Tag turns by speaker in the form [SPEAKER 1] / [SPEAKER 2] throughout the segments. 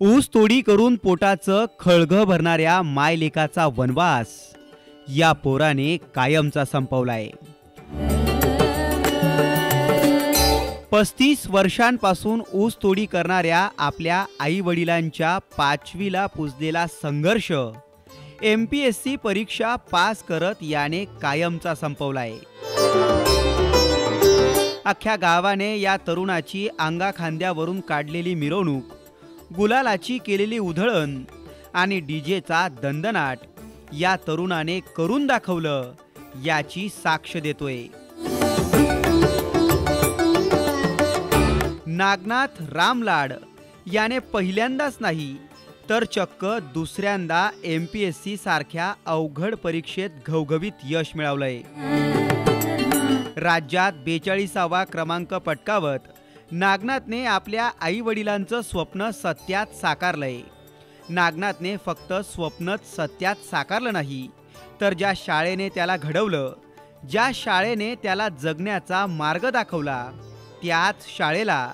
[SPEAKER 1] ऊस तोडी करून पोटाचं खळगं भरणाऱ्या मायलेकाचा वनवास या पोराने कायमचा संपवलाय। 35 वर्षांपासून ऊस तोडी करणाऱ्या आपल्या आई वडिलांच्या 5वीला पुजलेला संघर्ष MPSC परीक्षा पास करत याने कायमचा संपवलाय। अख्ख्या गावाने या तरुणाची अंगाखांद्यावरून काढलेली मिरवणूक, गुलालाची केलेली उधळण आणि डीजेचा दणदणाट या तरुणाने करून दाखवलं याची साक्ष देतोय। नागनाथ रामलाड याने पहिल्यांदाच नाही तर चक्क दुसऱ्यांदा MPSC सारख्या अवघड परीक्षेत घवघवीत यश मिळवलंय। राज्यात 42वा क्रमांक पटकावत नागनाथने आपल्या आई वडिलांचं स्वप्न सत्यात साकारलंय। नागनाथने फक्त स्वप्नच सत्यात साकारलं नाही तर ज्या शाळेने त्याला घडवलं, ज्या शाळेने त्याला जगण्याचा मार्ग दाखवला, त्याच शाळेला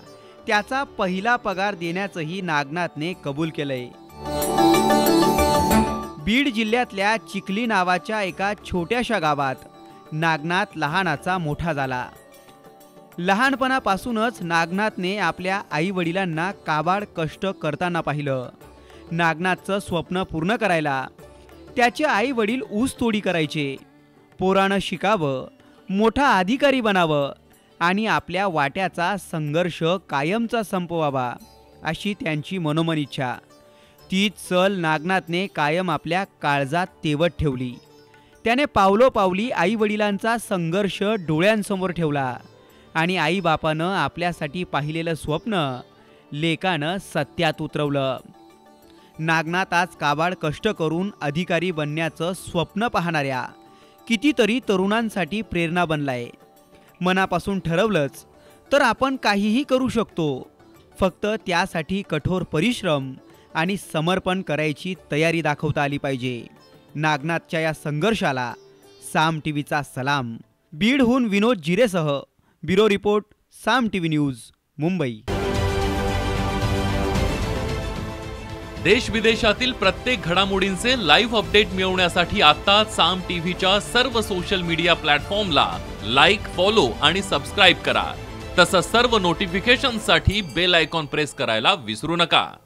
[SPEAKER 1] त्याचा पहिला पगार देण्याचंही नागनाथने कबूल केलंय। बीड जिल्ह्यातल्या चिखली नावाच्या एका छोट्याशा गावात नागनाथ लहानाचा मोठा झाला। लहानपणापासूनच नागनाथने आपल्या आई वडिलांना काबाड कष्ट करताना पाहिलं। नागनाथचं स्वप्न पूर्ण करायला त्याचे आई वडील ऊस तोडी करायचे। पोरानं शिकावं, मोठा अधिकारी बनावं आणि आपल्या वाट्याचा संघर्ष कायमचा संपवावा अशी त्यांची मनोमन इच्छा। तीच सल नागनाथने कायम आपल्या काळजात तेवत ठेवली। त्याने पावलोपावली आई वडिलांचा संघर्ष डोळ्यांसमोर ठेवला आणि आई बापानं आपल्यासाठी पाहिलेलं स्वप्न लेकानं सत्यात उतरवलं। नागनाथ आज काबाड कष्ट करून अधिकारी बनण्याचं स्वप्न पाहणाऱ्या कितीतरी तरुणांसाठी प्रेरणा बनलाय। मनापासून ठरवलंच तर आपण काहीही करू शकतो, फक्त त्यासाठी कठोर परिश्रम आणि समर्पण करायची तयारी दाखवता आली पाहिजे। नागनाथच्या या संघर्षाला साम टीव्हीचा सलाम। बीडहून विनोद जिरेसह ब्युरो रिपोर्ट, साम टीव्ही न्यूज, मुंबई।
[SPEAKER 2] देश विदेशातील प्रत्येक घडामोडींचे लाईव्ह अपडेट मिळवण्यासाठी आता साम टीव्हीच्या सर्व सोशल मीडिया प्लॅटफॉर्मला लाईक, फॉलो आणि सबस्क्राईब करा। तसंच सर्व नोटिफिकेशनसाठी बेल आयकॉन प्रेस करायला विसरू नका।